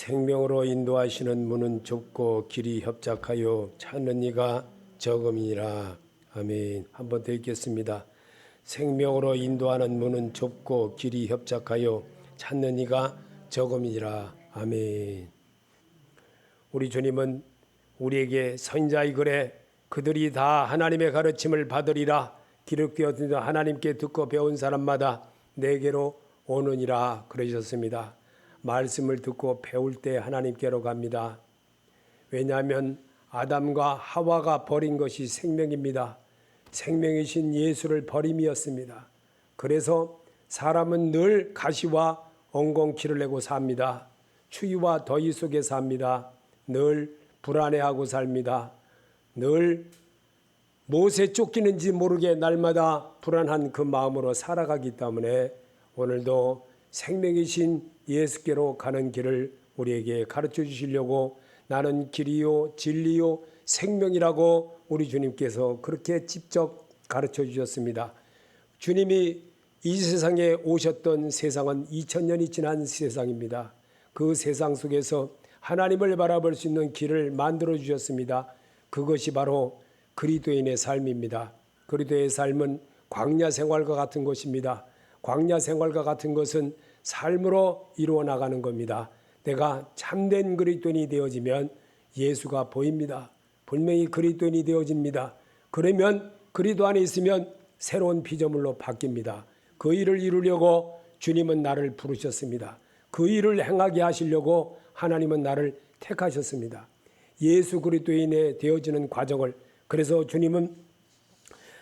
생명으로 인도하시는 문은 좁고 길이 협착하여 찾는 이가 적음이니라. 아멘. 한번 더 읽겠습니다. 생명으로 인도하는 문은 좁고 길이 협착하여 찾는 이가 적음이니라. 아멘. 우리 주님은 우리에게 선자의 글에 그들이 다 하나님의 가르침을 받으리라 기록되었으니 하나님께 듣고 배운 사람마다 내게로 오느니라 그러셨습니다. 말씀을 듣고 배울 때 하나님께로 갑니다. 왜냐하면 아담과 하와가 버린 것이 생명입니다. 생명이신 예수를 버림이었습니다. 그래서 사람은 늘 가시와 엉겅퀴를 내고 삽니다. 추위와 더위 속에 삽니다. 늘 불안해하고 삽니다. 늘 무엇에 쫓기는지 모르게 날마다 불안한 그 마음으로 살아가기 때문에 오늘도 생명이신 예수께로 가는 길을 우리에게 가르쳐 주시려고 나는 길이요 진리요 생명이라고 우리 주님께서 그렇게 직접 가르쳐 주셨습니다. 주님이 이 세상에 오셨던 세상은 2000년이 지난 세상입니다. 그 세상 속에서 하나님을 바라볼 수 있는 길을 만들어 주셨습니다. 그것이 바로 그리스도인의 삶입니다. 그리스도의 삶은 광야 생활과 같은 것입니다. 광야 생활과 같은 것은 삶으로 이루어 나가는 겁니다. 내가 참된 그리스도인이 되어지면 예수가 보입니다. 분명히 그리스도인이 되어집니다. 그러면 그리스도 안에 있으면 새로운 피조물로 바뀝니다. 그 일을 이루려고 주님은 나를 부르셨습니다. 그 일을 행하게 하시려고 하나님은 나를 택하셨습니다. 예수 그리스도인에 되어지는 과정을 그래서 주님은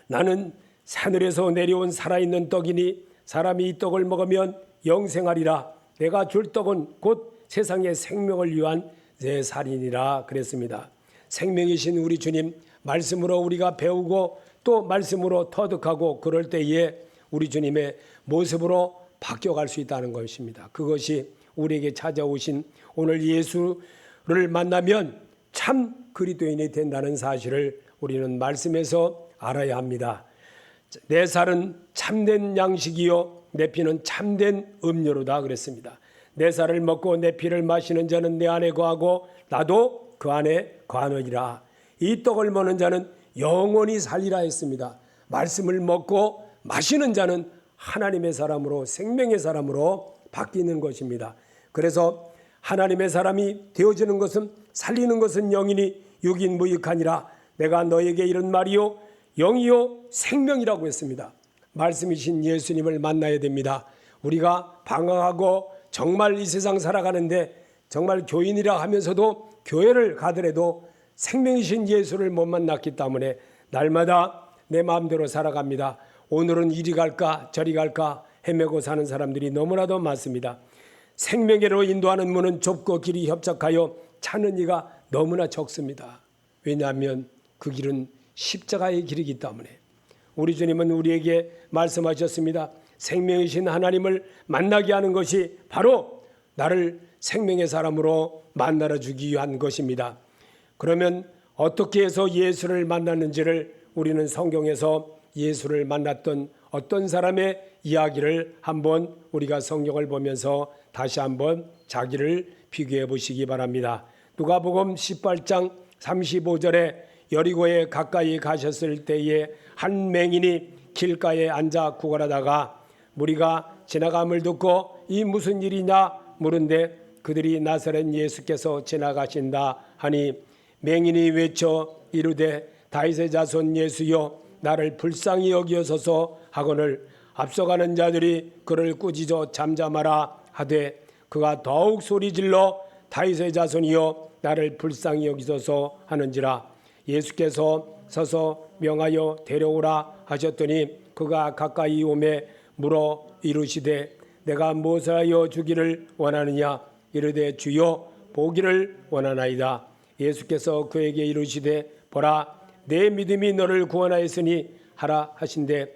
나는 하늘에서 내려온 살아있는 떡이니 사람이 이 떡을 먹으면 영생하리라. 내가 줄 떡은 곧 세상의 생명을 위한 내 살이니라 그랬습니다. 생명이신 우리 주님 말씀으로 우리가 배우고 또 말씀으로 터득하고 그럴 때에 우리 주님의 모습으로 바뀌어갈 수 있다는 것입니다. 그것이 우리에게 찾아오신 오늘 예수를 만나면 참 그리스도인이 된다는 사실을 우리는 말씀에서 알아야 합니다. 내 살은 참된 양식이요 내 피는 참된 음료로다 그랬습니다. 내 살을 먹고 내 피를 마시는 자는 내 안에 거하고 나도 그 안에 거하느니라. 이 떡을 먹는 자는 영원히 살리라 했습니다. 말씀을 먹고 마시는 자는 하나님의 사람으로 생명의 사람으로 바뀌는 것입니다. 그래서 하나님의 사람이 되어지는 것은 살리는 것은 영이니 육인 무익하니라. 내가 너에게 이런 말이요 영이요 생명이라고 했습니다. 말씀이신 예수님을 만나야 됩니다. 우리가 방황하고 정말 이 세상 살아가는데 정말 교인이라 하면서도 교회를 가더라도 생명이신 예수를 못 만났기 때문에 날마다 내 마음대로 살아갑니다. 오늘은 이리 갈까 저리 갈까 헤매고 사는 사람들이 너무나도 많습니다. 생명으로 인도하는 문은 좁고 길이 협착하여 찾는 이가 너무나 적습니다. 왜냐하면 그 길은 십자가의 길이기 때문에 우리 주님은 우리에게 말씀하셨습니다. 생명이신 하나님을 만나게 하는 것이 바로 나를 생명의 사람으로 만나러 주기 위한 것입니다. 그러면 어떻게 해서 예수를 만났는지를 우리는 성경에서 예수를 만났던 어떤 사람의 이야기를 한번 우리가 성경을 보면서 다시 한번 자기를 비교해 보시기 바랍니다. 누가복음 18장 35절에 여리고에 가까이 가셨을 때에 한 맹인이 길가에 앉아 구걸하다가 무리가 지나감을 듣고 이 무슨 일이냐 물은데 그들이 나사렛 예수께서 지나가신다 하니 맹인이 외쳐 이르되 다윗의 자손 예수여 나를 불쌍히 여기소서 하거늘 앞서가는 자들이 그를 꾸짖어 잠잠하라 하되 그가 더욱 소리질러 다윗의 자손이여 나를 불쌍히 여기소서 하는지라. 예수께서 서서 명하여 데려오라 하셨더니 그가 가까이 오매 물어 이르시되 내가 무엇을 하여 주기를 원하느냐 이르되 주여 보기를 원하나이다. 예수께서 그에게 이르시되 보라 내 믿음이 너를 구원하였으니 하라 하신대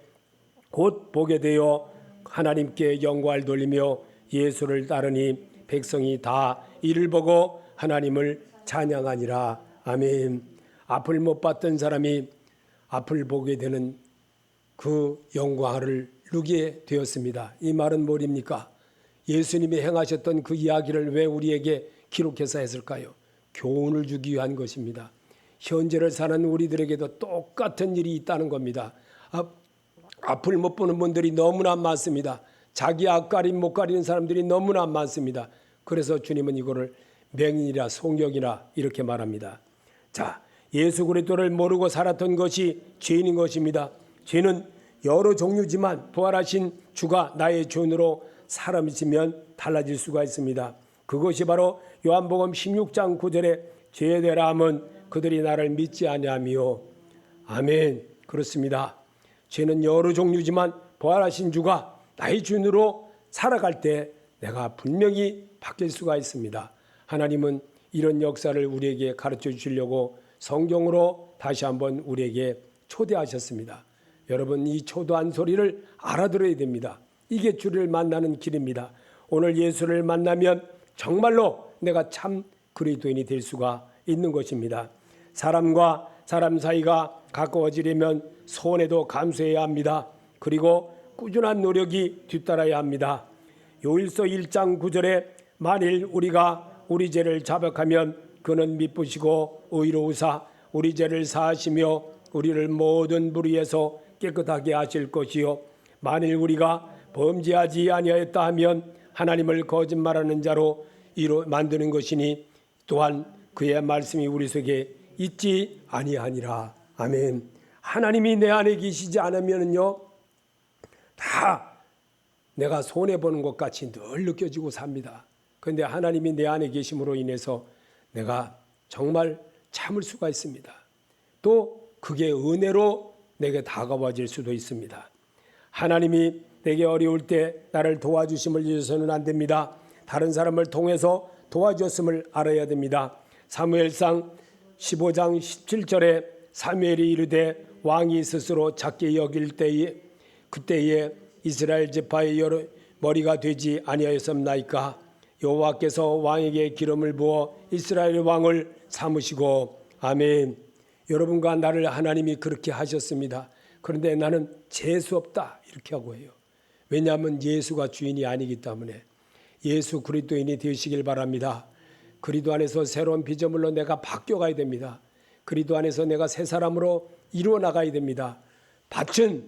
곧 보게 되어 하나님께 영광을 돌리며 예수를 따르니 백성이 다 이를 보고 하나님을 찬양하니라. 아멘. 앞을 못 봤던 사람이 앞을 보게 되는 그 영광을 누리게 되었습니다. 이 말은 뭐입니까? 예수님이 행하셨던 그 이야기를 왜 우리에게 기록해서 했을까요? 교훈을 주기 위한 것입니다. 현재를 사는 우리들에게도 똑같은 일이 있다는 겁니다. 앞을 못 보는 분들이 너무나 많습니다. 자기 앞가림 못 가리는 사람들이 너무나 많습니다. 그래서 주님은 이거를 맹인이라 송영이라 이렇게 말합니다. 자, 예수 그리스도를 모르고 살았던 것이 죄인인 것입니다. 죄는 여러 종류지만 부활하신 주가 나의 주인으로 사람이시면 달라질 수가 있습니다. 그것이 바로 요한복음 16장 9절에 죄에 대하여 함은 그들이 나를 믿지 아니하며. 아멘. 그렇습니다. 죄는 여러 종류지만 부활하신 주가 나의 주인으로 살아갈 때 내가 분명히 바뀔 수가 있습니다. 하나님은 이런 역사를 우리에게 가르쳐 주시려고 성경으로 다시 한번 우리에게 초대하셨습니다. 여러분, 이 초대한 소리를 알아들어야 됩니다. 이게 주를 만나는 길입니다. 오늘 예수를 만나면 정말로 내가 참 그리스도인이 될 수가 있는 것입니다. 사람과 사람 사이가 가까워지려면 손해도 감수해야 합니다. 그리고 꾸준한 노력이 뒤따라야 합니다. 요일서 1장 9절에 만일 우리가 우리 죄를 자백하면 그는 미쁘시고 의로우사 우리 죄를 사하시며 우리를 모든 불의에서 깨끗하게 하실 것이요 만일 우리가 범죄하지 아니하였다 하면 하나님을 거짓말하는 자로 만드는 것이니 또한 그의 말씀이 우리 속에 있지 아니하니라. 아멘. 하나님이 내 안에 계시지 않으면요 다 내가 손해보는 것 같이 늘 느껴지고 삽니다. 그런데 하나님이 내 안에 계심으로 인해서 내가 정말 참을 수가 있습니다. 또 그게 은혜로 내게 다가와질 수도 있습니다. 하나님이 내게 어려울 때 나를 도와주심을 잊어서는 안 됩니다. 다른 사람을 통해서 도와줬음을 알아야 됩니다. 사무엘상 15장 17절에 사무엘이 이르되 왕이 스스로 작게 여길 때에 그때에 이스라엘 지파의 머리가 되지 아니하였습나이까. 여호와께서 왕에게 기름을 부어 이스라엘 왕을 삼으시고. 아멘. 여러분과 나를 하나님이 그렇게 하셨습니다. 그런데 나는 재수 없다 이렇게 하고 해요. 왜냐하면 예수가 주인이 아니기 때문에. 예수 그리스도인이 되시길 바랍니다. 그리스도 안에서 새로운 피조물로 내가 바뀌어가야 됩니다. 그리스도 안에서 내가 새 사람으로 이루어 나가야 됩니다. 밭은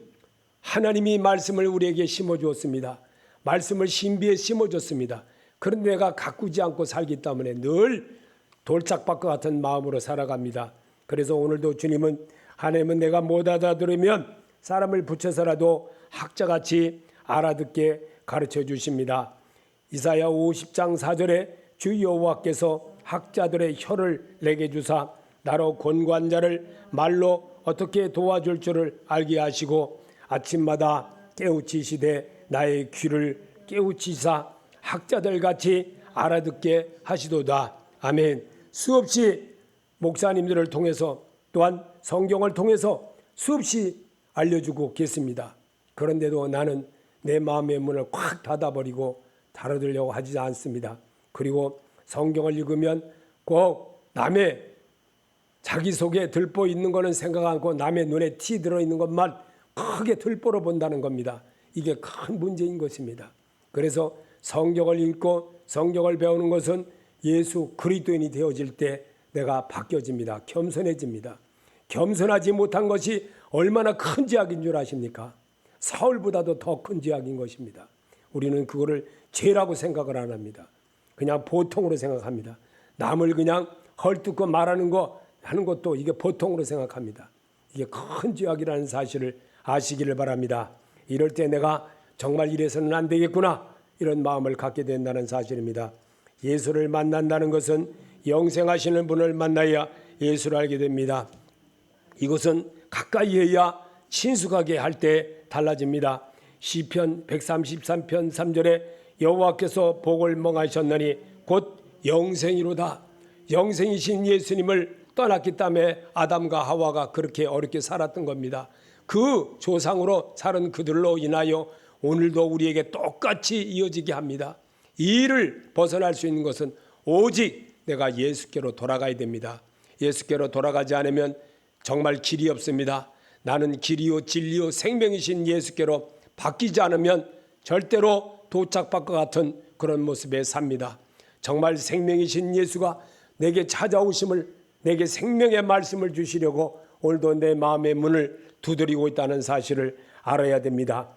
하나님이 말씀을 우리에게 심어주었습니다. 말씀을 신비에 심어줬습니다. 그런데 내가 가꾸지 않고 살기 때문에 늘 돌짝밭과 같은 마음으로 살아갑니다. 그래서 오늘도 주님은 하나님은 내가 못 알아들으면 사람을 붙여서라도 학자같이 알아듣게 가르쳐 주십니다. 이사야 50장 4절에 주 여호와께서 학자들의 혀를 내게 주사 나로 권고한 자를 말로 어떻게 도와줄 줄을 알게 하시고 아침마다 깨우치시되 나의 귀를 깨우치사 학자들같이 알아듣게 하시도다. 아멘. 수없이 목사님들을 통해서 또한 성경을 통해서 수없이 알려주고 계십니다. 그런데도 나는 내 마음의 문을 콱 닫아버리고 다뤄들려고 하지 않습니다. 그리고 성경을 읽으면 꼭 남의 자기 속에 들보 있는 거는 생각 않고 남의 눈에 티 들어있는 것만 크게 들보로 본다는 겁니다. 이게 큰 문제인 것입니다. 그래서 성경을 읽고 성경을 배우는 것은 예수 그리스도인이 되어질 때 내가 바뀌어집니다. 겸손해집니다. 겸손하지 못한 것이 얼마나 큰 죄악인 줄 아십니까? 사울보다도 더 큰 죄악인 것입니다. 우리는 그거를 죄라고 생각을 안 합니다. 그냥 보통으로 생각합니다. 남을 그냥 헐뜯고 말하는 거 하는 것도 이게 보통으로 생각합니다. 이게 큰 죄악이라는 사실을 아시기를 바랍니다. 이럴 때 내가 정말 이래서는 안 되겠구나 이런 마음을 갖게 된다는 사실입니다. 예수를 만난다는 것은 영생하시는 분을 만나야 예수를 알게 됩니다. 이것은 가까이 해야 친숙하게 할 때 달라집니다. 시편 133편 3절에 여호와께서 복을蒙하셨느니 곧 영생이로다. 영생이신 예수님을 떠났기 때문에 아담과 하와가 그렇게 어렵게 살았던 겁니다. 그 조상으로 살은 그들로 인하여 오늘도 우리에게 똑같이 이어지게 합니다. 이 일을 벗어날 수 있는 것은 오직 내가 예수께로 돌아가야 됩니다. 예수께로 돌아가지 않으면 정말 길이 없습니다. 나는 길이요 진리요 생명이신 예수께로 바뀌지 않으면 절대로 도착밭과 같은 그런 모습에 삽니다. 정말 생명이신 예수가 내게 찾아오심을, 내게 생명의 말씀을 주시려고 오늘도 내 마음의 문을 두드리고 있다는 사실을 알아야 됩니다.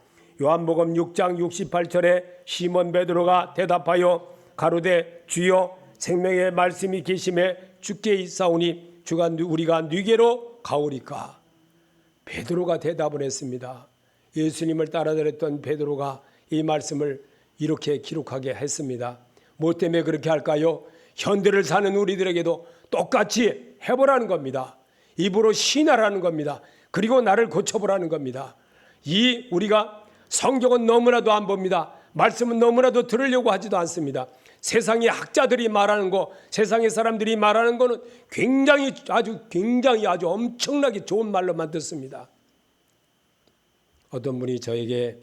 요한복음 6장 68절에 시몬 베드로가 대답하여 가로되 주여 생명의 말씀이 계심에 주께 있사오니 주가 우리가 네게로 가오리까. 베드로가 대답을 했습니다. 예수님을 따라다녔던 베드로가 이 말씀을 이렇게 기록하게 했습니다. 뭐 때문에 그렇게 할까요? 현대를 사는 우리들에게도 똑같이 해보라는 겁니다. 입으로 신하라는 겁니다. 그리고 나를 고쳐보라는 겁니다. 우리가 성경은 너무나도 안 봅니다. 말씀은 너무나도 들으려고 하지도 않습니다. 세상의 학자들이 말하는 거, 세상의 사람들이 말하는 거는 굉장히 아주 엄청나게 좋은 말로만 듣습니다. 어떤 분이 저에게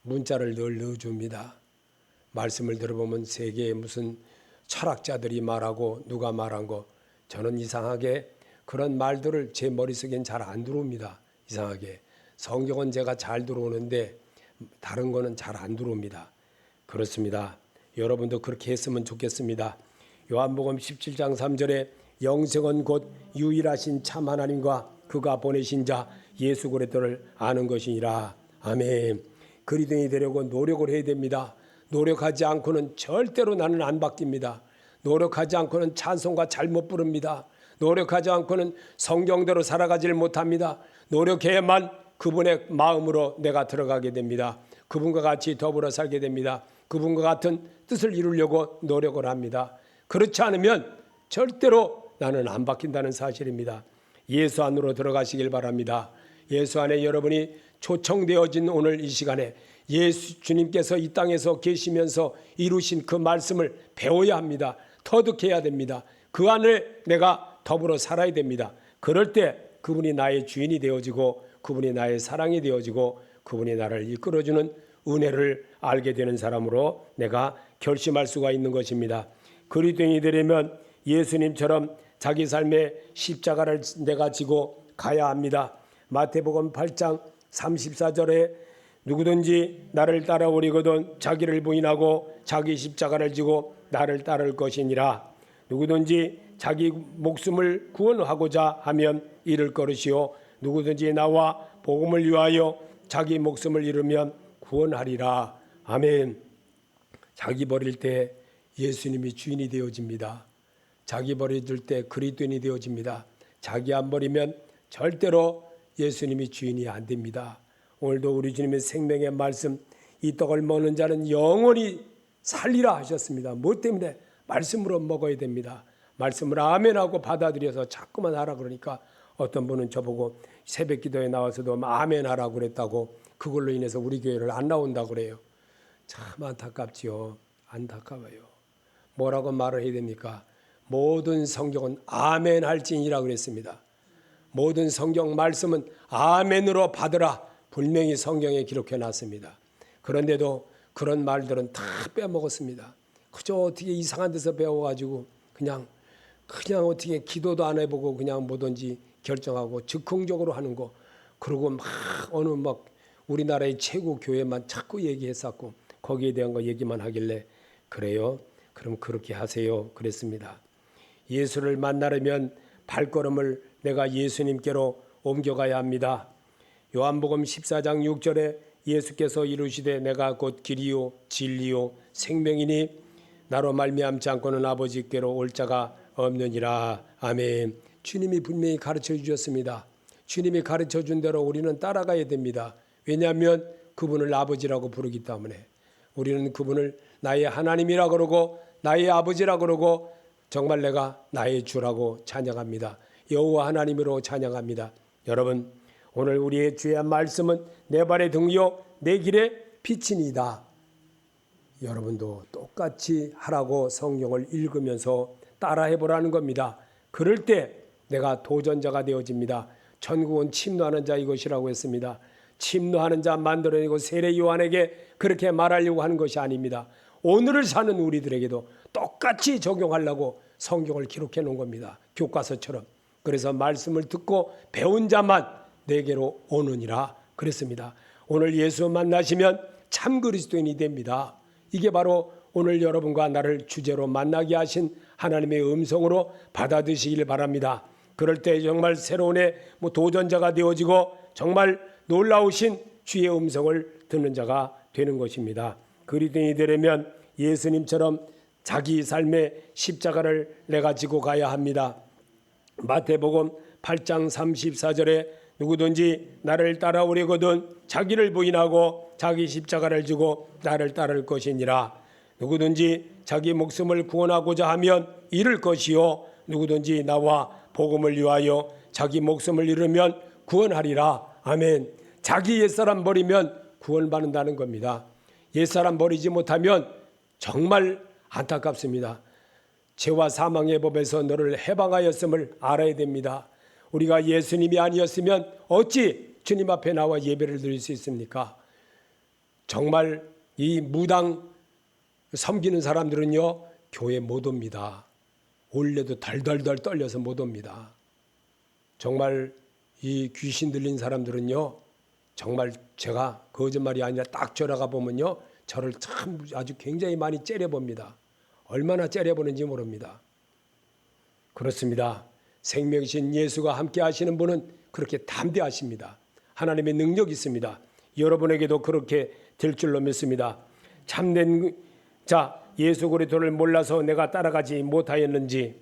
문자를 늘 넣어줍니다. 말씀을 들어보면 세계에 무슨 철학자들이 말하고 누가 말한 거, 저는 이상하게 그런 말들을 제 머릿속엔 잘 안 들어옵니다. 이상하게 성경은 제가 잘 들어오는데 다른 거는 잘 안 들어옵니다. 그렇습니다. 여러분도 그렇게 했으면 좋겠습니다. 요한복음 17장 3절에 영생은 곧 유일하신 참 하나님과 그가 보내신 자 예수 그리스도를 아는 것이니라. 아멘. 그리스도인이 되려고 노력을 해야 됩니다. 노력하지 않고는 절대로 나는 안 바뀝니다. 노력하지 않고는 찬송가 잘못 부릅니다. 노력하지 않고는 성경대로 살아가질 못합니다. 노력해야만 그분의 마음으로 내가 들어가게 됩니다. 그분과 같이 더불어 살게 됩니다. 그분과 같은 뜻을 이루려고 노력을 합니다. 그렇지 않으면 절대로 나는 안 바뀐다는 사실입니다. 예수 안으로 들어가시길 바랍니다. 예수 안에 여러분이 초청되어진 오늘 이 시간에 예수 주님께서 이 땅에서 계시면서 이루신 그 말씀을 배워야 합니다. 터득해야 됩니다. 그 안에 내가 더불어 살아야 됩니다. 그럴 때 그분이 나의 주인이 되어지고 그분이 나의 사랑이 되어지고 그분이 나를 이끌어주는 은혜를 알게 되는 사람으로 내가 결심할 수가 있는 것입니다. 그리스도인이 되려면 예수님처럼 자기 삶의 십자가를 내가 지고 가야 합니다. 마태복음 8장 34절에 누구든지 나를 따라오려거든 자기를 부인하고 자기 십자가를 지고 나를 따를 것이니라. 누구든지 자기 목숨을 구원하고자 하면 잃을 것이요 누구든지 나와 복음을 위하여 자기 목숨을 잃으면 구원하리라. 아멘. 자기 버릴 때 예수님이 주인이 되어집니다. 자기 버릴 때 그리스도인이 되어집니다. 자기 안 버리면 절대로 예수님이 주인이 안 됩니다. 오늘도 우리 주님의 생명의 말씀, 이 떡을 먹는 자는 영원히 살리라 하셨습니다. 무엇 때문에? 말씀으로 먹어야 됩니다. 말씀을 아멘하고 받아들여서 자꾸만 하라 그러니까 어떤 분은 저보고 새벽 기도에 나와서도 아멘하라고 그랬다고 그걸로 인해서 우리 교회를 안 나온다고 그래요. 참 안타깝지요. 안타까워요. 뭐라고 말을 해야 됩니까? 모든 성경은 아멘할지니라 그랬습니다. 모든 성경 말씀은 아멘으로 받으라 분명히 성경에 기록해 놨습니다. 그런데도 그런 말들은 다 빼먹었습니다. 그저 어떻게 이상한 데서 배워가지고 그냥 어떻게 기도도 안 해보고 그냥 뭐든지 결정하고 즉흥적으로 하는 거. 그러고 어느 우리나라의 최고 교회만 자꾸 얘기했었고 거기에 대한 거 얘기만 하길래 그래요? 그럼 그렇게 하세요. 그랬습니다. 예수를 만나려면 발걸음을 내가 예수님께로 옮겨가야 합니다. 요한복음 14장 6절에 예수께서 이르시되 내가 곧 길이요 진리요 생명이니 나로 말미암지 않고는 아버지께로 올 자가 없느니라. 아멘. 주님이 분명히 가르쳐 주셨습니다. 주님이 가르쳐 준 대로 우리는 따라가야 됩니다. 왜냐하면 그분을 아버지라고 부르기 때문에 우리는 그분을 나의 하나님이라 그러고 나의 아버지라 그러고 정말 내가 나의 주라고 찬양합니다. 여호와 하나님으로 찬양합니다. 여러분 오늘 우리의 주의 말씀은 내 발의 등이요 내 길의 빛이니이다. 여러분도 똑같이 하라고 성경을 읽으면서 따라해보라는 겁니다. 그럴 때 내가 도전자가 되어집니다. 천국은 침노하는 자 이것이라고 했습니다. 침노하는 자 만들어내고 세례 요한에게 그렇게 말하려고 하는 것이 아닙니다. 오늘을 사는 우리들에게도 똑같이 적용하려고 성경을 기록해 놓은 겁니다. 교과서처럼. 그래서 말씀을 듣고 배운 자만 내게로 오느니라 그랬습니다. 오늘 예수 만나시면 참 그리스도인이 됩니다. 이게 바로 오늘 여러분과 나를 주제로 만나게 하신 하나님의 음성으로 받아들이시길 바랍니다. 그럴 때 정말 새로운 도전자가 되어지고 정말 놀라우신 주의 음성을 듣는 자가 되는 것입니다. 그리스도인이 되려면 예수님처럼 자기 삶의 십자가를 내가 지고 가야 합니다. 마태복음 8장 34절에 누구든지 나를 따라오려거든 자기를 부인하고 자기 십자가를 지고 나를 따를 것이니라. 누구든지 자기 목숨을 구원하고자 하면 잃을 것이요 누구든지 나와 복음을 위하여 자기 목숨을 잃으면 구원하리라. 아멘. 자기 옛사람 버리면 구원받는다는 겁니다. 옛사람 버리지 못하면 정말 안타깝습니다. 죄와 사망의 법에서 너를 해방하였음을 알아야 됩니다. 우리가 예수님이 아니었으면 어찌 주님 앞에 나와 예배를 드릴 수 있습니까? 정말 이 무당 섬기는 사람들은요 교회 못 옵니다. 올려도 덜덜덜 떨려서 못 옵니다. 정말 이 귀신 들린 사람들은요 정말 제가 거짓말이 아니라 딱 저라가 보면요 저를 참 아주 굉장히 많이 째려봅니다. 얼마나 째려보는지 모릅니다. 그렇습니다. 생명이신 예수가 함께 하시는 분은 그렇게 담대하십니다. 하나님의 능력이 있습니다. 여러분에게도 그렇게 될 줄로 믿습니다. 참된 자 예수 그리스도를 몰라서 내가 따라가지 못하였는지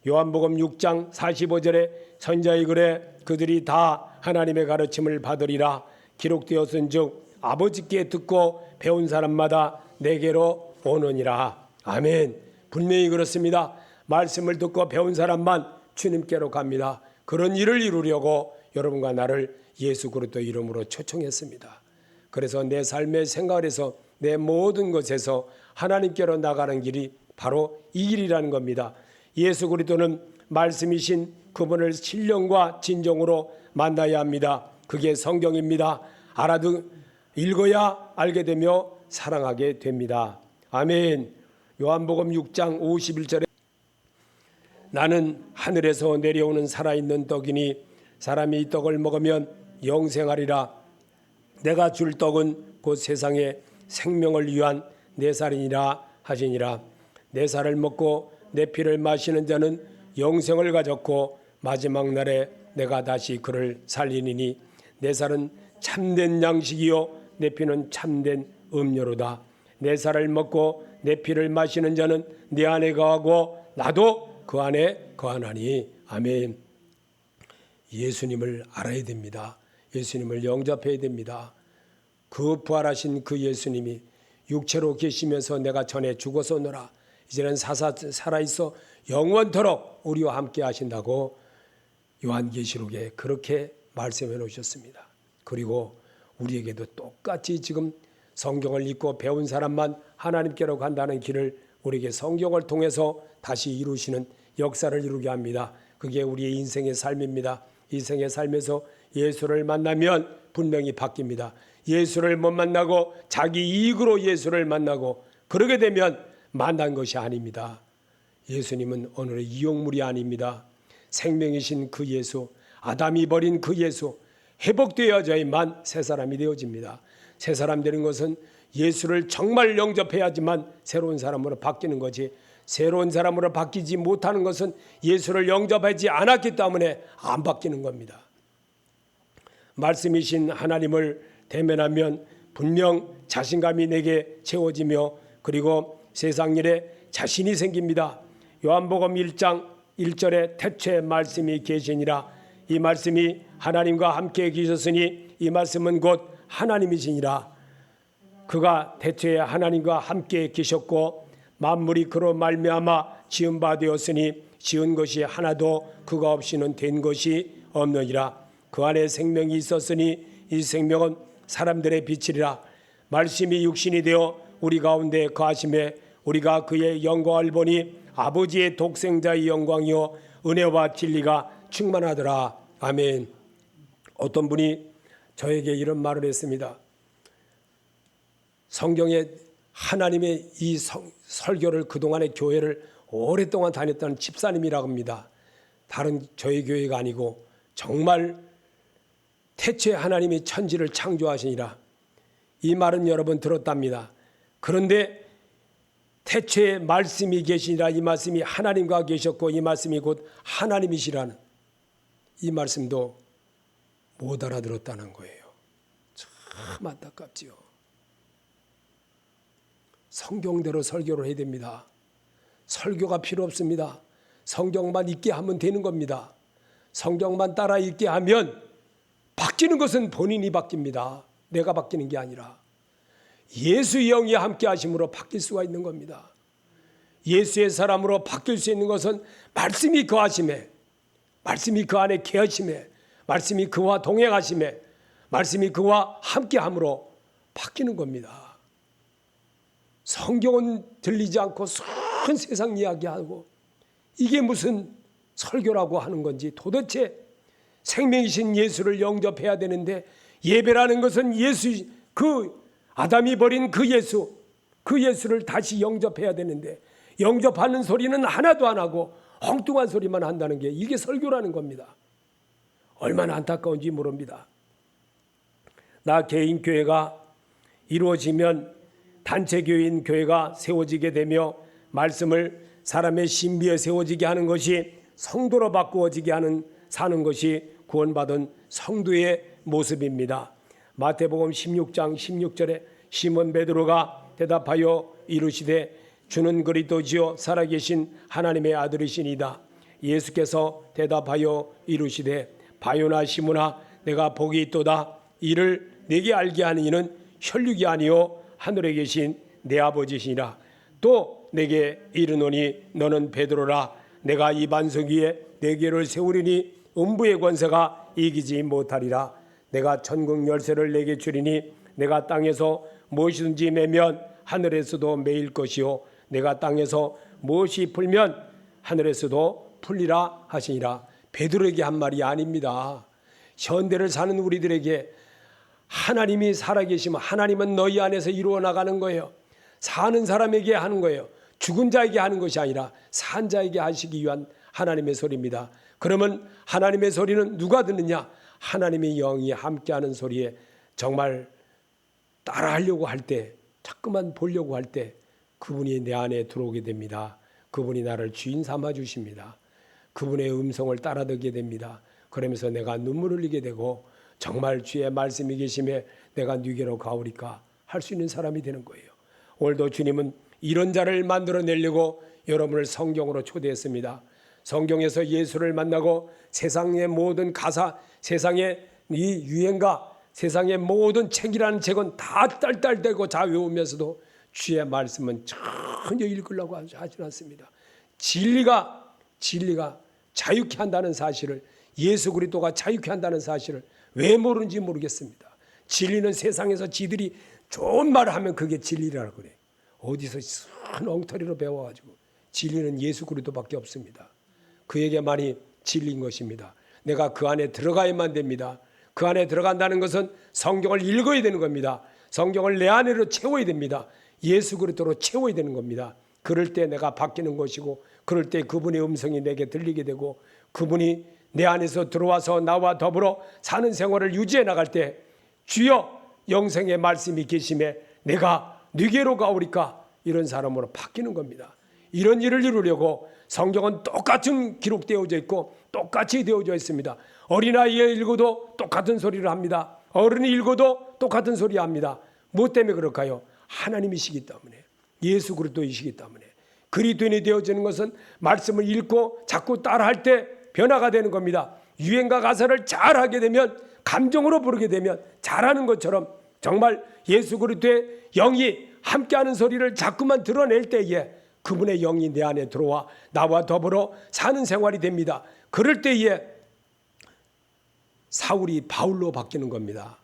요한복음 6장 45절에 선자의 글에 그들이 다 하나님의 가르침을 받으리라 기록되었은즉 아버지께 듣고 배운 사람마다 내게로 오느니라. 아멘. 분명히 그렇습니다. 말씀을 듣고 배운 사람만 주님께로 갑니다. 그런 일을 이루려고 여러분과 나를 예수 그리스도 이름으로 초청했습니다. 그래서 내 삶의 생활에서 내 모든 것에서 하나님께로 나가는 길이 바로 이 길이라는 겁니다. 예수 그리스도는 말씀이신 그분을 신령과 진정으로 만나야 합니다. 그게 성경입니다. 읽어야 알게 되며 사랑하게 됩니다. 아멘. 요한복음 6장 51절에 나는 하늘에서 내려오는 살아있는 떡이니 사람이 이 떡을 먹으면 영생하리라. 내가 줄 떡은 곧 세상의 생명을 위한 내 살이니라 하시니라. 내 살을 먹고 내 피를 마시는 자는 영생을 가졌고 마지막 날에 내가 다시 그를 살리니니 내 살은 참된 양식이요 내 피는 참된 음료로다. 내 살을 먹고 내 피를 마시는 자는 내 안에 거하고 나도 그 안에 거하나니. 아멘. 예수님을 알아야 됩니다. 예수님을 영접해야 됩니다. 그 부활하신 그 예수님이 육체로 계시면서 내가 전에 죽었었노라 이제는 살아있어 영원토록 우리와 함께 하신다고 요한계시록에 그렇게 말씀해 놓으셨습니다. 그리고 우리에게도 똑같이 지금 성경을 읽고 배운 사람만 하나님께로 간다는 길을 우리에게 성경을 통해서 다시 이루시는 역사를 이루게 합니다. 그게 우리의 인생의 삶입니다. 인생의 삶에서 예수를 만나면 분명히 바뀝니다. 예수를 못 만나고 자기 이익으로 예수를 만나고 그러게 되면 만난 것이 아닙니다. 예수님은 오늘의 이용물이 아닙니다. 생명이신 그 예수, 아담이 버린 그 예수, 회복되어져야만 새 사람이 되어집니다. 새 사람 되는 것은 예수를 정말 영접해야지만 새로운 사람으로 바뀌는 거지, 새로운 사람으로 바뀌지 못하는 것은 예수를 영접하지 않았기 때문에 안 바뀌는 겁니다. 말씀이신 하나님을 대면하면 분명 자신감이 내게 채워지며 그리고 세상 일에 자신이 생깁니다. 요한복음 1장 1절에 태초에 말씀이 계시니라. 이 말씀이 하나님과 함께 계셨으니 이 말씀은 곧 하나님이시니라. 그가 태초에 하나님과 함께 계셨고 만물이 그로 말미암아 지은 바 되었으니 지은 것이 하나도 그가 없이는 된 것이 없느니라. 그 안에 생명이 있었으니 이 생명은 사람들의 빛이리라. 말씀이 육신이 되어 우리 가운데 거하심에 우리가 그의 영광을 보니 아버지의 독생자의 영광이요 은혜와 진리가 충만하더라. 아멘. 어떤 분이 저에게 이런 말을 했습니다. 성경에 하나님의 이 설교를 그동안의 교회를 오랫동안 다녔던 집사님이라고 합니다. 다른 저희 교회가 아니고 정말 태초에 하나님이 천지를 창조하시니라. 이 말은 여러 번 들었답니다. 그런데 태초에 말씀이 계시니라. 이 말씀이 하나님과 계셨고 이 말씀이 곧 하나님이시라는 이 말씀도 못 알아들었다는 거예요. 참 안타깝지요. 성경대로 설교를 해야 됩니다. 설교가 필요 없습니다. 성경만 읽게 하면 되는 겁니다. 성경만 따라 읽게 하면 바뀌는 것은 본인이 바뀝니다. 내가 바뀌는 게 아니라 예수의 영이 함께 하심으로 바뀔 수가 있는 겁니다. 예수의 사람으로 바뀔 수 있는 것은 말씀이 거하심에, 말씀이 그 안에 계하심에, 말씀이 그와 동행하심에, 말씀이 그와 함께함으로 바뀌는 겁니다. 성경은 들리지 않고 선 세상 이야기하고 이게 무슨 설교라고 하는 건지, 도대체 생명이신 예수를 영접해야 되는데 예배라는 것은 예수, 그 아담이 버린 그 예수를 다시 영접해야 되는데 영접하는 소리는 하나도 안 하고 엉뚱한 소리만 한다는 게 이게 설교라는 겁니다. 얼마나 안타까운지 모릅니다. 나 개인 교회가 이루어지면 단체 교회인 교회가 세워지게 되며 말씀을 사람의 신비에 세워지게 하는 것이 성도로 바꾸어지게 하는 사는 것이 구원받은 성도의 모습입니다. 마태복음 16장 16절에 시몬 베드로가 대답하여 이르시되 주는 그리스도시요 살아계신 하나님의 아들이시니이다. 예수께서 대답하여 이르시되 바요나 시몬아 내가 복이 있도다. 이를 내게 알게 하는 이는 혈육이 아니요 하늘에 계신 내 아버지시니라. 또 내게 이르노니 너는 베드로라. 내가 이 반석 위에 내 교회를 세우리니 음부의 권세가 이기지 못하리라. 내가 천국 열쇠를 내게 주리니 내가 땅에서 무엇이든지 매면 하늘에서도 매일 것이요 내가 땅에서 무엇이 풀면 하늘에서도 풀리라 하시니라. 베드로에게 한 말이 아닙니다. 현대를 사는 우리들에게 하나님이 살아계시면 하나님은 너희 안에서 이루어 나가는 거예요. 사는 사람에게 하는 거예요. 죽은 자에게 하는 것이 아니라 산 자에게 하시기 위한 하나님의 소리입니다. 그러면 하나님의 소리는 누가 듣느냐? 하나님의 영이 함께하는 소리에 정말 따라하려고 할 때, 자꾸만 보려고 할 때 그분이 내 안에 들어오게 됩니다. 그분이 나를 주인 삼아 주십니다. 그분의 음성을 따라 듣게 됩니다. 그러면서 내가 눈물을 흘리게 되고 정말 주의 말씀이 계심에 내가 네게로 가오리까 할 수 있는 사람이 되는 거예요. 오늘도 주님은 이런 자를 만들어내려고 여러분을 성경으로 초대했습니다. 성경에서 예수를 만나고 세상의 모든 가사, 세상의 이 유행가, 세상의 모든 책이라는 책은 다 딸딸대고 다 외우면서도 주의 말씀은 전혀 읽으려고 하지 않습니다. 진리가 자유케 한다는 사실을, 예수 그리스도가 자유케 한다는 사실을 왜 모르는지 모르겠습니다. 진리는 세상에서 지들이 좋은 말을 하면 그게 진리라고 그래. 어디서 큰 엉터리로 배워가지고. 진리는 예수 그리스도밖에 없습니다. 그에게만이 진리인 것입니다. 내가 그 안에 들어가야만 됩니다. 그 안에 들어간다는 것은 성경을 읽어야 되는 겁니다. 성경을 내 안으로 채워야 됩니다. 예수 그리스도로 채워야 되는 겁니다. 그럴 때 내가 바뀌는 것이고, 그럴 때 그분의 음성이 내게 들리게 되고, 그분이 내 안에서 들어와서 나와 더불어 사는 생활을 유지해 나갈 때 주여 영생의 말씀이 계심에 내가 네게로 가오리까 이런 사람으로 바뀌는 겁니다. 이런 일을 이루려고 성경은 똑같은 기록되어져 있고 똑같이 되어져 있습니다. 어린아이에 읽어도 똑같은 소리를 합니다. 어른이 읽어도 똑같은 소리 합니다. 무엇 때문에 그럴까요? 하나님이시기 때문에, 예수 그리스도이시기 때문에. 그리스도인이 되어지는 것은 말씀을 읽고 자꾸 따라할 때 변화가 되는 겁니다. 유행가 가사를 잘하게 되면, 감정으로 부르게 되면 잘하는 것처럼 정말 예수 그리스도의 영이 함께하는 소리를 자꾸만 드러낼 때에 그분의 영이 내 안에 들어와 나와 더불어 사는 생활이 됩니다. 그럴 때에 사울이 바울로 바뀌는 겁니다.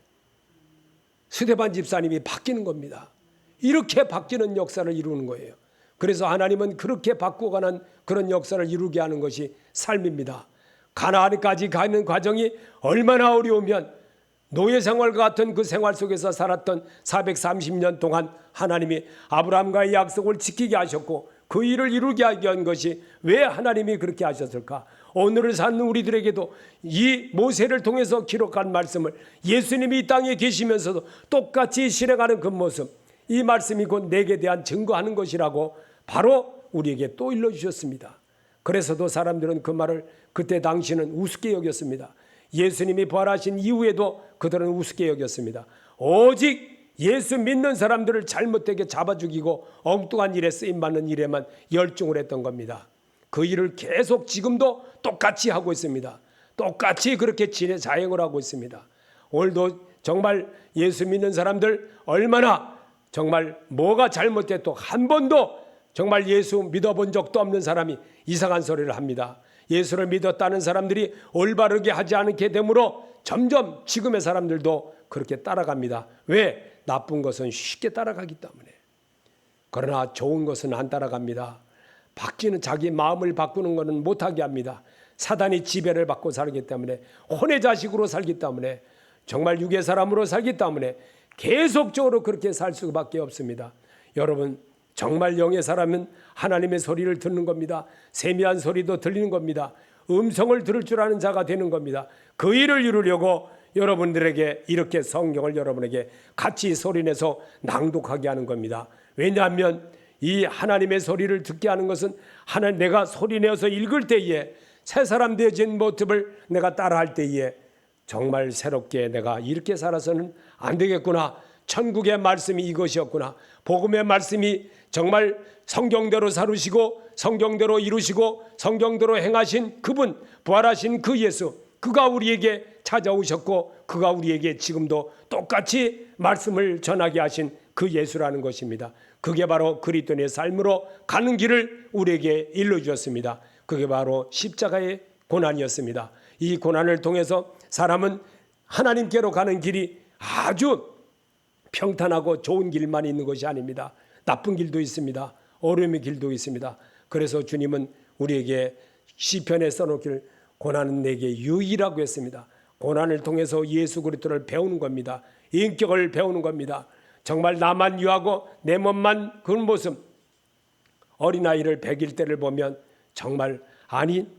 스데반 집사님이 바뀌는 겁니다. 이렇게 바뀌는 역사를 이루는 거예요. 그래서 하나님은 그렇게 바꾸어가는 그런 역사를 이루게 하는 것이 삶입니다. 가나안까지 가는 과정이 얼마나 어려우면 노예 생활과 같은 그 생활 속에서 살았던 430년 동안 하나님이 아브라함과의 약속을 지키게 하셨고 그 일을 이루게 하게 한 것이 왜 하나님이 그렇게 하셨을까? 오늘을 사는 우리들에게도 이 모세를 통해서 기록한 말씀을 예수님이 이 땅에 계시면서도 똑같이 실행하는 그 모습, 이 말씀이 곧 내게 대한 증거하는 것이라고 바로 우리에게 또 일러주셨습니다. 그래서도 사람들은 그 말을 그때 당시는 우습게 여겼습니다. 예수님이 부활하신 이후에도 그들은 우습게 여겼습니다. 오직 예수 믿는 사람들을 잘못되게 잡아 죽이고 엉뚱한 일에 쓰임받는 일에만 열중을 했던 겁니다. 그 일을 계속 지금도 똑같이 하고 있습니다. 똑같이 그렇게 자행을 하고 있습니다. 오늘도 정말 예수 믿는 사람들 얼마나 정말 뭐가 잘못됐도 한 번도 정말 예수 믿어본 적도 없는 사람이 이상한 소리를 합니다. 예수를 믿었다는 사람들이 올바르게 하지 않게 되므로 점점 지금의 사람들도 그렇게 따라갑니다. 왜? 나쁜 것은 쉽게 따라가기 때문에. 그러나 좋은 것은 안 따라갑니다. 바뀌는 자기 마음을 바꾸는 것은 못하게 합니다. 사단이 지배를 받고 살기 때문에, 혼의 자식으로 살기 때문에, 정말 육의 사람으로 살기 때문에 계속적으로 그렇게 살 수밖에 없습니다. 여러분, 정말 영의 사람은 하나님의 소리를 듣는 겁니다. 세미한 소리도 들리는 겁니다. 음성을 들을 줄 아는 자가 되는 겁니다. 그 일을 이루려고 여러분들에게 이렇게 성경을 여러분에게 같이 소리내서 낭독하게 하는 겁니다. 왜냐하면 이 하나님의 소리를 듣게 하는 것은 내가 소리내어서 읽을 때에 새 사람 되어진 모습을 내가 따라할 때에 정말 새롭게 내가 이렇게 살아서는 안 되겠구나. 천국의 말씀이 이것이었구나. 복음의 말씀이 정말 성경대로 살으시고 성경대로 이루시고 성경대로 행하신 그분, 부활하신 그 예수, 그가 우리에게 찾아오셨고 그가 우리에게 지금도 똑같이 말씀을 전하게 하신 그 예수라는 것입니다. 그게 바로 그리스도인의 삶으로 가는 길을 우리에게 일러주었습니다. 그게 바로 십자가의 고난이었습니다. 이 고난을 통해서 사람은 하나님께로 가는 길이 아주 평탄하고 좋은 길만 있는 것이 아닙니다. 나쁜 길도 있습니다. 어려움의 길도 있습니다. 그래서 주님은 우리에게 시편에 써놓길 고난은 내게 유익이라고 했습니다. 고난을 통해서 예수 그리스도를 배우는 겁니다. 인격을 배우는 겁니다. 정말 나만 유하고 내 몸만 그런 모습, 어린아이를 100일 때를 보면 정말 아니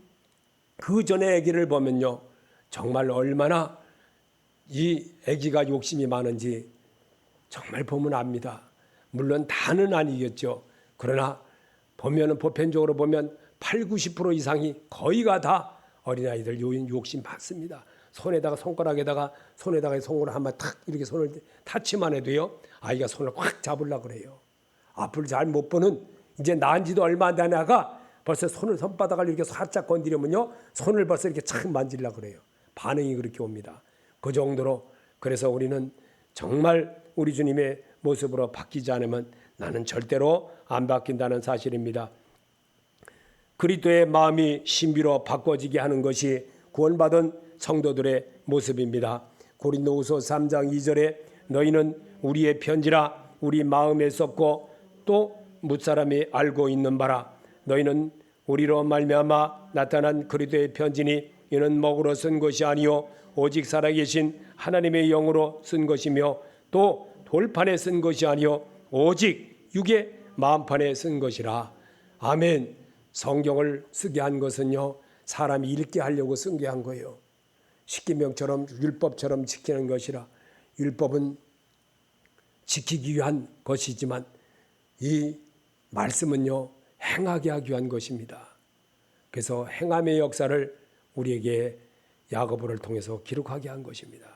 그 전에 아기를 보면요 정말 얼마나 이 아기가 욕심이 많은지 정말 보면 압니다. 물론 다는 아니겠죠. 그러나 보면은 보편적으로 보면 80-90% 이상이 거의가 다 어린아이들 욕심 많습니다. 손에다가 손가락에다가 손을 한번 탁 이렇게 손을 타치만 해도요 아이가 손을 확 잡으려고 그래요. 앞을 잘 못 보는 이제 낳은 지도 얼마 안 된 아가 벌써 손바닥을 이렇게 살짝 건드리면요 손을 벌써 이렇게 착 만지려고 그래요. 반응이 그렇게 옵니다. 그 정도로 그래서 우리는 정말 우리 주님의 모습으로 바뀌지 않으면 나는 절대로 안 바뀐다는 사실입니다. 그리스도의 마음이 신비로 바꿔지게 하는 것이 구원받은 성도들의 모습입니다. 고린도후서 3장 2절에 너희는 우리의 편지라 우리 마음에 썼고 또 뭇사람이 알고 있는 바라. 너희는 우리로 말미암아 나타난 그리스도의 편지니 이는 먹으로 쓴 것이 아니요 오직 살아계신 하나님의 영으로 쓴 것이며 또 돌판에 쓴 것이 아니요 오직 육의 마음판에 쓴 것이라. 아멘. 성경을 쓰게 한 것은요 사람이 읽게 하려고 쓴 게 한 거예요. 십계명처럼 율법처럼 지키는 것이라. 율법은 지키기 위한 것이지만 이 말씀은요 행하게 하기 위한 것입니다. 그래서 행함의 역사를 우리에게 야고보를 통해서 기록하게 한 것입니다.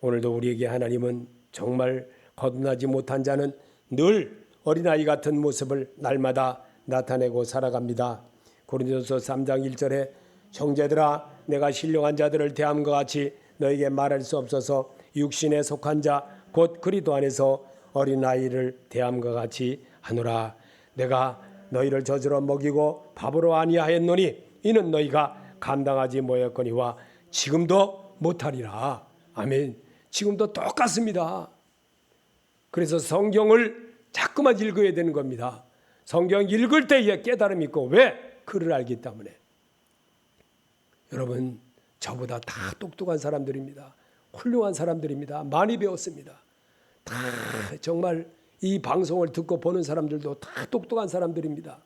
오늘도 우리에게 하나님은 정말 거듭나지 못한 자는 늘 어린아이 같은 모습을 날마다 나타내고 살아갑니다. 고린도서 3장 1절에 형제들아 내가 신령한 자들을 대함과 같이 너에게 말할 수 없어서 육신에 속한 자 곧 그리스도 안에서 어린아이를 대함과 같이 하노라. 내가 너희를 젖으로 먹이고 밥으로 아니하였노니 이는 너희가 감당하지 못하였거니와 지금도 못하리라. 아멘. 지금도 똑같습니다. 그래서 성경을 자꾸만 읽어야 되는 겁니다. 성경 읽을 때에 깨달음이 있고 왜? 그를 알기 때문에. 여러분 저보다 다 똑똑한 사람들입니다. 훌륭한 사람들입니다. 많이 배웠습니다. 다 정말 이 방송을 듣고 보는 사람들도 다 똑똑한 사람들입니다.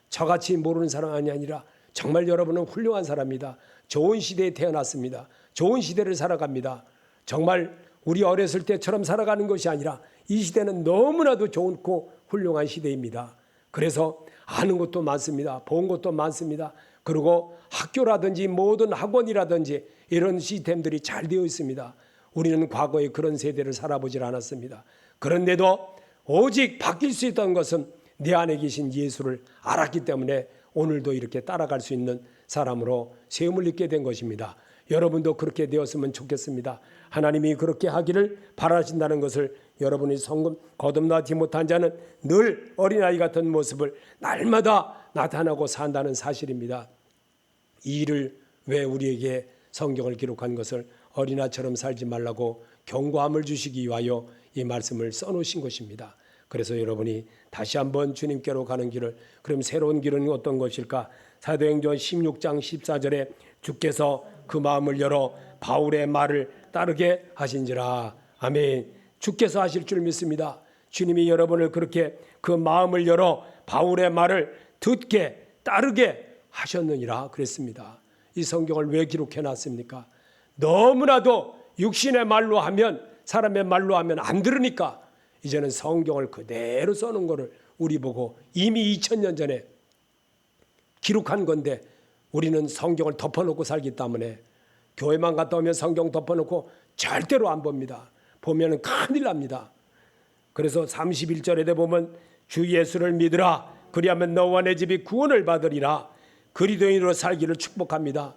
저같이 모르는 사람이 아니라 정말 여러분은 훌륭한 사람입니다. 좋은 시대에 태어났습니다. 좋은 시대를 살아갑니다. 정말 우리 어렸을 때처럼 살아가는 것이 아니라 이 시대는 너무나도 좋고 훌륭한 시대입니다. 그래서 아는 것도 많습니다. 본 것도 많습니다. 그리고 학교라든지 모든 학원이라든지 이런 시스템들이 잘 되어 있습니다. 우리는 과거에 그런 세대를 살아보질 않았습니다. 그런데도 오직 바뀔 수 있던 것은 내 안에 계신 예수를 알았기 때문에 오늘도 이렇게 따라갈 수 있는 사람으로 세움을 입게 된 것입니다. 여러분도 그렇게 되었으면 좋겠습니다. 하나님이 그렇게 하기를 바라신다는 것을 여러분이 성금 거듭나지 못한 자는 늘 어린아이 같은 모습을 날마다 나타나고 산다는 사실입니다. 이 일을 왜 우리에게 성경을 기록한 것을 어린아처럼 살지 말라고 경고함을 주시기 위하여 이 말씀을 써놓으신 것입니다. 그래서 여러분이 다시 한번 주님께로 가는 길을, 그럼 새로운 길은 어떤 것일까? 사도행전 16장 14절에 주께서 그 마음을 열어 바울의 말을 따르게 하신지라. 아멘. 주께서 하실 줄 믿습니다. 주님이 여러분을 그렇게 그 마음을 열어 바울의 말을 듣게 따르게 하셨느니라 그랬습니다. 이 성경을 왜 기록해 놨습니까? 너무나도 육신의 말로 하면, 사람의 말로 하면 안 들으니까 이제는 성경을 그대로 써놓은 거를 우리 보고 이미 2000년 전에 기록한 건데, 우리는 성경을 덮어놓고 살기 때문에 교회만 갔다 오면 성경 덮어놓고 절대로 안 봅니다. 보면 큰일 납니다. 그래서 31절에 보면 주 예수를 믿으라. 그리하면 너와 내 집이 구원을 받으리라. 그리스도인으로 살기를 축복합니다.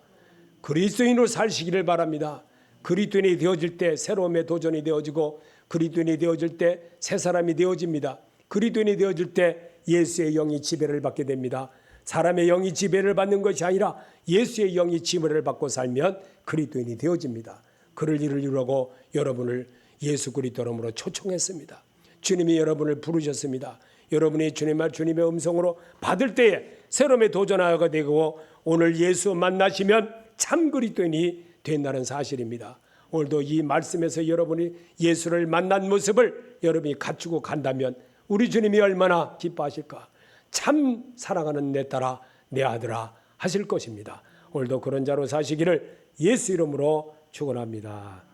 그리스도인으로 살시기를 바랍니다. 그리스도인이 되어질 때 새로움의 도전이 되어지고, 그리스도인이 되어질 때 새 사람이 되어집니다. 그리스도인이 되어질 때 예수의 영이 지배를 받게 됩니다. 사람의 영이 지배를 받는 것이 아니라 예수의 영이 지배를 받고 살면 그리스도인이 되어집니다. 그를 이루려고 여러분을 예수 그리스도 이름으로 초청했습니다. 주님이 여러분을 부르셨습니다. 여러분이 주님의 음성으로 받을 때에 새로움의 도전하게 되고, 오늘 예수 만나시면 참 그리스도인이 된다는 사실입니다. 오늘도 이 말씀에서 여러분이 예수를 만난 모습을 여러분이 갖추고 간다면 우리 주님이 얼마나 기뻐하실까. 참 사랑하는 내 딸아, 내 아들아 하실 것입니다. 오늘도 그런 자로 사시기를 예수 이름으로 축원합니다.